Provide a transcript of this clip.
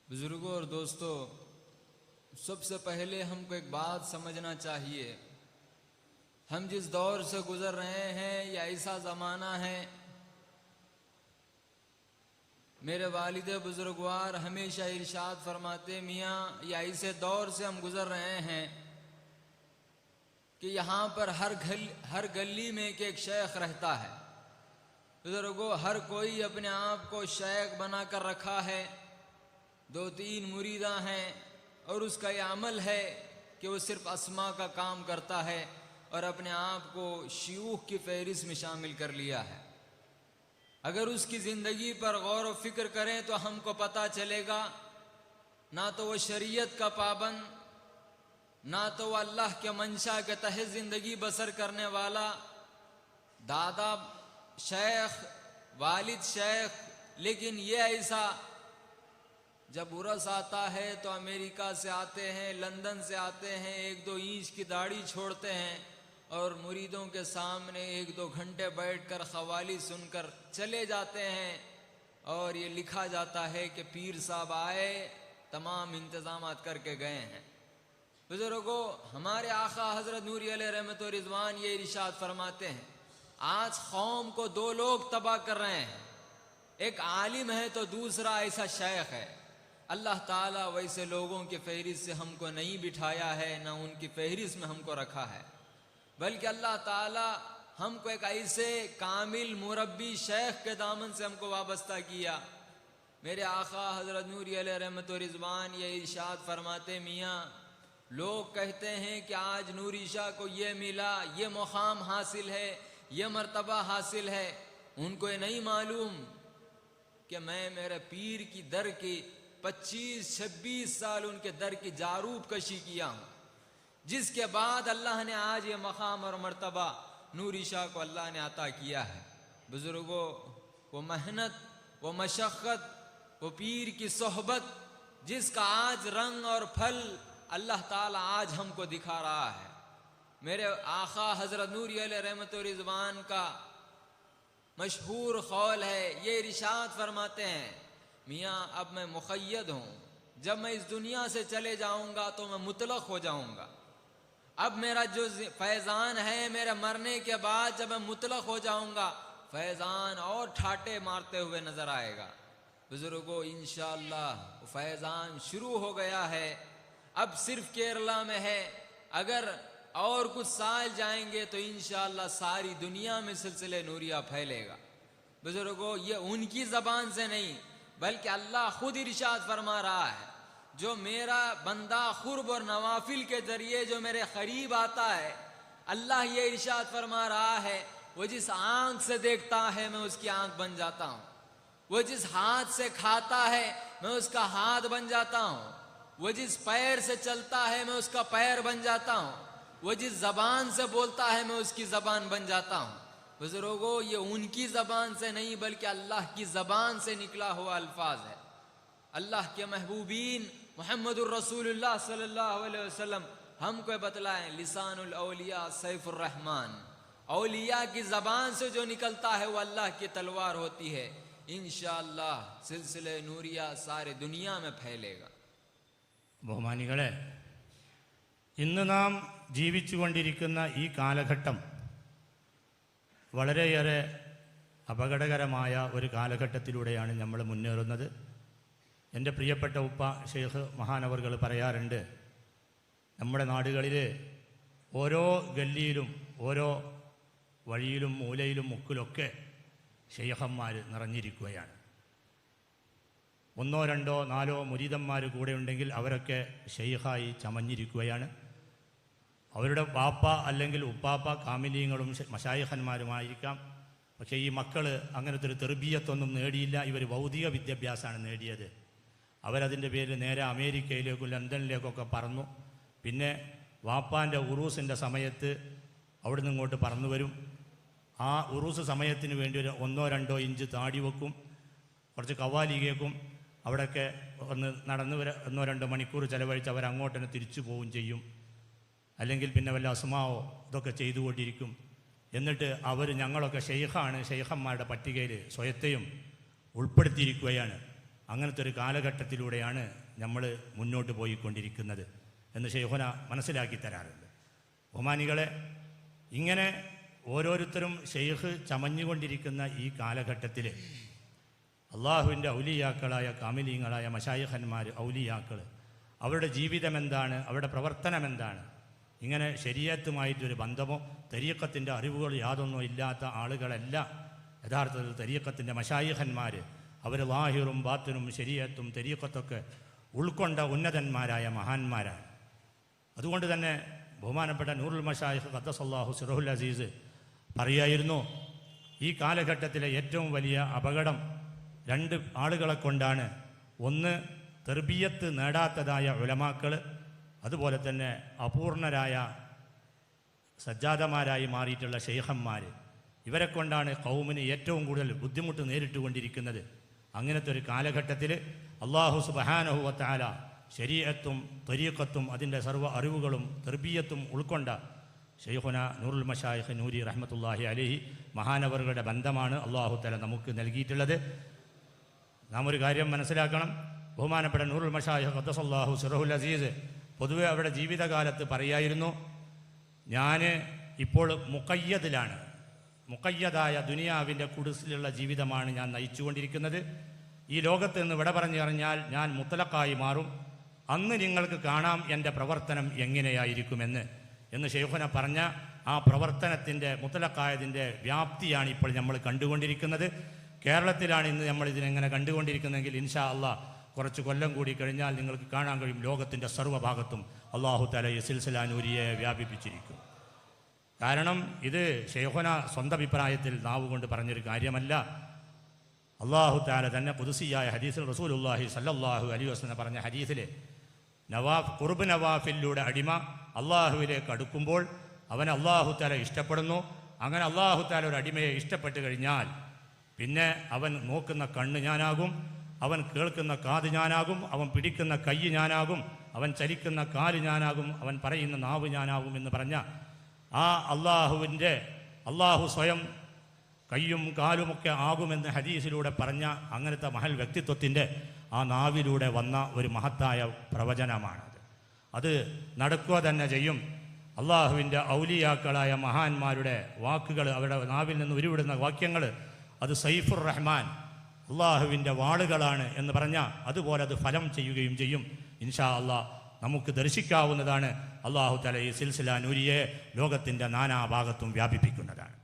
बुजुर्गों और दोस्तों, सबसे पहले हमको एक बात समझना चाहिए। हम जिस दौर से गुजर रहे हैं या ऐसा ज़माना है, मेरे वालिद बुजुर्गवार हमेशा इरशाद फरमाते, मियाँ या ऐसे दौर से हम गुजर रहे हैं कि यहाँ पर हर गली में एक शेख रहता है। बुजुर्गों, हर कोई अपने आप को शेख बना कर रखा है। 2-3 मुरीदा हैं और उसका ये अमल है कि वो सिर्फ अस्मा का काम करता है और अपने आप को शयूख की फहरिस्त में शामिल कर लिया है। अगर उसकी ज़िंदगी पर गौर व फिक्र करें तो हमको पता चलेगा, ना तो वो शरीयत का पाबंद, ना तो वो अल्लाह के मंशा के तहत ज़िंदगी बसर करने वाला। दादा शेख, वालिद शेख, लेकिन ये ऐसा जब उरस आता है तो अमेरिका से आते हैं, लंदन से आते हैं, 1-2 इंच की दाढ़ी छोड़ते हैं और मुरीदों के सामने 1-2 घंटे बैठकर ख़वाली सुनकर चले जाते हैं। और ये लिखा जाता है कि पीर साहब आए, तमाम इंतज़ामात करके गए हैं। बुजुर्गों, हमारे आका हज़रत नूरी अलैहि रहमत व रिज़वान ये इरशाद फरमाते हैं, आज कौम को 2 लोग तबाह कर रहे हैं, एक आलिम है तो दूसरा ऐसा शेख है। अल्लाह ताला वैसे लोगों की फहरिस्त से हमको नहीं बिठाया है, ना उनकी फहरिस्त में हमको रखा है, बल्कि अल्लाह ताला हमको एक ऐसे कामिल मुरब्बी शेख के दामन से हमको वाबस्ता किया। मेरे आका हज़रत नूरी अलैहि रहमत व रिज़वान ये इरशाद फरमाते, मियाँ लोग कहते हैं कि आज नूरी शाह को ये मिला, ये मुकाम हासिल है, ये मर्तबा हासिल है। उनको ये नहीं मालूम कि मैं मेरे पीर की दर की 25-26 साल उनके दर की जारूब कशी किया हूँ, जिसके बाद अल्लाह ने आज ये मकाम और मर्तबा नूरी शाह को अल्लाह ने अता किया है। बुजुर्गों, वो मेहनत, वो मशक्क़त, वो पीर की सोहबत, जिसका आज रंग और फल अल्लाह ताला आज हमको दिखा रहा है। मेरे आका हज़रत नूरी अलैहि रहमत व रिज़वान का मशहूर कौल है, ये इरशाद फरमाते हैं, मियाँ अब मैं मुक़य्यद हूँ, जब मैं इस दुनिया से चले जाऊँगा तो मैं मुतलक हो जाऊँगा। अब मेरा जो फैज़ान है, मेरे मरने के बाद जब मैं मुतलक हो जाऊँगा, फैज़ान और ठाटे मारते हुए नज़र आएगा। बुजुर्गों, इंशाअल्लाह फैज़ान शुरू हो गया है, अब सिर्फ केरला में है। अगर और कुछ साल जाएंगे तो इंशाअल्लाह सारी दुनिया में सिलसिले नूरिया फैलेगा। बुजुर्गों, ये उनकी ज़बान से नहीं बल्कि अल्लाह खुद इरशाद फरमा रहा है, जो मेरा बंदा खुर्ब और नवाफिल के ज़रिए जो मेरे करीब आता है, अल्लाह ये इरशाद फरमा रहा है, वो जिस आँख से देखता है मैं उसकी आँख बन जाता हूँ, वो जिस हाथ से खाता है मैं उसका हाथ बन जाता हूँ, वो जिस पैर से चलता है मैं उसका पैर बन जाता हूँ, वो जिस ज़बान से बोलता है मैं उसकी ज़बान बन जाता हूँ। बुजुर्गों, ये उनकी ज़बान से नहीं बल्कि अल्लाह की ज़बान से निकला हुआ अल्फाज है। अल्लाह के महबूबीन मुहम्मदुर रसूलुल्लाह सल्लल्लाहु अलैहि वसल्लम हमको बतलाएं, लिसानुल औलिया सैफुर रहमान, औलिया की ज़बान से जो निकलता है वो अल्लाह की तलवार होती है। इंशाअल्लाह सिलसिले नूरिया सारे दुनिया में फैलेगा। ബഹുമാനികളെ, ഇന്ന് നാം ജീവിച്ചുകൊണ്ടിരിക്കുന്ന ഈ കാലഘട്ടം വളരെയേറെ അപകടകരമായ ഒരു കാലഘട്ടത്തിലൂടെയാണ് നമ്മൾ മുന്നേറുന്നത്. എൻ്റെ പ്രിയപ്പെട്ട ഉപ്പ ഷെയ്ഖ് മഹാനവർകൾ പറയാറുണ്ട്, നമ്മുടെ നാടുകളിൽ ഓരോ ഗല്ലിയിലും ഓരോ വഴിയിലും മൂലയിലും മുക്കിലൊക്കെ ഷെയ്ഖന്മാർ നിറഞ്ഞിരിക്കുകയാണ്. 1, 2, 4 മുരീദന്മാർ കൂടെ ഉണ്ടെങ്കിൽ അവരൊക്കെ ഷെയ്ഖായി ചമഞ്ഞിരിക്കുകയാണ്. അവരുടെ ബാപ്പ അല്ലെങ്കിൽ ഉപ്പാപ്പ കാമിലീങ്ങളും മശായിഖന്മാരുമായിരിക്കാം. പക്ഷേ ഈ മക്കൾ അങ്ങനത്തെ ഒരു തെർബിയത്തൊന്നും നേടിയില്ല. ഇവർ ഭൗതിക വിദ്യാഭ്യാസമാണ് നേടിയത്. അവരതിൻ്റെ പേരിൽ നേരെ അമേരിക്കയിലേക്കും ലണ്ടനിലേക്കൊക്കെ പറന്നു. പിന്നെ വാപ്പാൻ്റെ ഉറൂസിൻ്റെ സമയത്ത് അവിടെ നിന്ന് ഇങ്ങോട്ട് പറന്നു വരും. ആ ഉറൂസ് സമയത്തിന് വേണ്ടി ഒരു 1-2 ഇഞ്ച് താടി വെക്കും, കുറച്ച് കവാലി കേൾക്കും. അവിടെയൊക്കെ ഒന്ന് നടന്ന് 1-2 മണിക്കൂർ ചിലവഴിച്ച് അവരങ്ങോട്ട് തന്നെ തിരിച്ചു പോവുകയും ചെയ്യും. അല്ലെങ്കിൽ പിന്നെ വല്ല അസ്മാവോ ഇതൊക്കെ ചെയ്തുകൊണ്ടിരിക്കും. എന്നിട്ട് ഞങ്ങളൊക്കെ ഷെയ്ഖാണ്, ഷെയ്ഖന്മാരുടെ പട്ടികയിൽ സ്വയത്തെയും ഉൾപ്പെടുത്തിയിരിക്കുകയാണ്. അങ്ങനത്തെ ഒരു കാലഘട്ടത്തിലൂടെയാണ് നമ്മൾ മുന്നോട്ട് പോയിക്കൊണ്ടിരിക്കുന്നത് എന്ന് ശൈഖുന മനസ്സിലാക്കി തരാറുണ്ട്. ബഹുമാനികളെ, ഇങ്ങനെ ഓരോരുത്തരും ഷെയ്ഖ് ചമഞ്ഞുകൊണ്ടിരിക്കുന്ന ഈ കാലഘട്ടത്തിൽ അള്ളാഹുവിൻ്റെ ഔലിയാക്കളായ കാമിലീങ്ങളായ മശായിഖന്മാർ, ഔലിയാക്കൾ, അവരുടെ ജീവിതം എന്താണ്, അവരുടെ പ്രവർത്തനം എന്താണ്, ഇങ്ങനെ ശരീഅത്തുമായിട്ടൊരു ബന്ധമോ തരീഖത്തിൻ്റെ അറിവുകൾ യാതൊന്നും ഇല്ലാത്ത ആളുകളല്ല യഥാർത്ഥത്തിൽ തരീഖത്തിൻ്റെ മശായിഖന്മാർ. അവർ ലാഹിറും ബാത്തിനും ശരീഅത്തും തരീഖത്തൊക്കെ ഉൾക്കൊണ്ട ഉന്നതന്മാരായ മഹാന്മാരാണ്. അതുകൊണ്ട് തന്നെ ബഹുമാനപ്പെട്ട നൂറുൽ മശായിഖ് ഖദ്ദസല്ലാഹു സിറഹുൽ അസീസ് പറയായിരുന്നു, ഈ കാലഘട്ടത്തിലെ ഏറ്റവും വലിയ അപകടം രണ്ട് ആളുകളെ കൊണ്ടാണ്. ഒന്ന്, തർബിയത്ത് നേടാത്തതായ ഉലമാക്കൾ, അതുപോലെ തന്നെ അപൂർണരായ സജ്ജാദമാരായി മാറിയിട്ടുള്ള ഷെയ്ഖന്മാർ. ഇവരെ കൊണ്ടാണ് ഖൗമിന് ഏറ്റവും കൂടുതൽ ബുദ്ധിമുട്ട് നേരിട്ടുകൊണ്ടിരിക്കുന്നത്. അങ്ങനത്തെ ഒരു കാലഘട്ടത്തിൽ അല്ലാഹു സുബ്ഹാനഹു വ തആല ശരീഅത്തും ത്വരീഖത്തും അതിൻ്റെ സർവ്വ അറിവുകളും തർബിയത്തും ഉൾക്കൊണ്ട ഷെയ്ഖുന നൂറുൽ മശായിഖ് നൂരി റഹ്മത്തുള്ളാഹി അലൈഹി മഹാനവറുകളുടെ ബന്ധമാണ് അല്ലാഹു തആല നമുക്ക് നൽകിയിട്ടുള്ളത്. നാം ഒരു കാര്യം മനസ്സിലാക്കണം. ബഹുമാനപ്പെട്ട നൂറുൽ മശായിഖ് ഖദ്ദസല്ലാഹു സിറഹുൽ അസീസ് പൊതുവെ അവരുടെ ജീവിതകാലത്ത് പറയായിരുന്നു, ഞാൻ ഇപ്പോൾ മുഖയ്യദിലാണ്, മുഖയ്യദായ ദുനിയാവിൻ്റെ കുടിസിലുള്ള ജീവിതമാണ് ഞാൻ നയിച്ചുകൊണ്ടിരിക്കുന്നത്. ഈ ലോകത്ത് നിന്ന് വിട പറഞ്ഞു കഴിഞ്ഞാൽ ഞാൻ മുത്തലക്കായി മാറും. അന്ന് നിങ്ങൾക്ക് കാണാം എൻ്റെ പ്രവർത്തനം എങ്ങനെയായിരിക്കുമെന്ന് ഷെയ്ഖുന പറഞ്ഞ ആ പ്രവർത്തനത്തിൻ്റെ മുത്തലക്കായതിൻ്റെ വ്യാപ്തിയാണ് ഇപ്പോൾ നമ്മൾ കണ്ടുകൊണ്ടിരിക്കുന്നത്. കേരളത്തിലാണ് ഇന്ന് നമ്മൾ ഇതിനെങ്ങനെ കണ്ടുകൊണ്ടിരിക്കുന്നതെങ്കിൽ ഇൻഷാ അള്ളാഹ് കുറച്ച് കൊല്ലം കൂടി കഴിഞ്ഞാൽ നിങ്ങൾക്ക് കാണാൻ കഴിയും ലോകത്തിൻ്റെ സർവ്വഭാഗത്തും അല്ലാഹു തആല ഈ സിൽസില നൂരിയെ വ്യാപിപ്പിച്ചിരിക്കും. കാരണം ഇത് ഷെയ്ഖുന സ്വന്തം അഭിപ്രായത്തിൽ നാവ് കൊണ്ട് പറഞ്ഞൊരു കാര്യമല്ല. അല്ലാഹു തആല തന്നെ ഖുദ്സിയായ ഹദീസിൽ റസൂലുള്ളാഹി സ്വല്ലല്ലാഹു അലൈഹി വസല്ലം പറഞ്ഞ ഹദീസിൽ ഖുർബ് നവാഫിലൂടെ അടിമ അള്ളാഹുവിലേക്ക് അടുക്കുമ്പോൾ അവൻ അല്ലാഹു തആല ഇഷ്ടപ്പെടുന്നു. അങ്ങനെ അല്ലാഹു തആല ഒരു അടിമയെ ഇഷ്ടപ്പെട്ട് കഴിഞ്ഞാൽ പിന്നെ അവൻ നോക്കുന്ന കണ്ണ് ഞാനാകും, അവൻ കേൾക്കുന്ന കാത് ഞാനാകും, അവൻ പിടിക്കുന്ന കൈ ഞാനാകും, അവൻ ചലിക്കുന്ന കാല് ഞാനാകും, അവൻ പറയുന്ന നാവ് ഞാനാകും എന്ന് പറഞ്ഞ ആ അള്ളാഹു സ്വയം കയ്യും കാലുമൊക്കെ ആകുമെന്ന് ഹദീസിലൂടെ പറഞ്ഞ അങ്ങനത്തെ മഹൽ വ്യക്തിത്വത്തിൻ്റെ ആ നാവിലൂടെ വന്ന ഒരു മഹത്തായ പ്രവചനമാണത്. അത് നടക്കുക തന്നെ ചെയ്യും. അള്ളാഹുവിൻ്റെ ഔലിയാക്കളായ മഹാന്മാരുടെ വാക്കുകൾ, അവരുടെ നാവിൽ നിന്ന് ഉരുവിടുന്ന വാക്യങ്ങൾ, അത് സൈഫുർ റഹ്മാൻ, അള്ളാഹുവിൻ്റെ വാളുകളാണ് എന്ന് പറഞ്ഞാൽ അതുപോലെ അത് ഫലം ചെയ്യുകയും ചെയ്യും. ഇൻഷാ അള്ളാഹ് നമുക്ക് ദർശിക്കാവുന്നതാണ്. അല്ലാഹു തആല ഈ സിൽസില നൂരിയെ ലോകത്തിൻ്റെ നാനാഭാഗത്തും വ്യാപിപ്പിക്കുന്നതാണ്.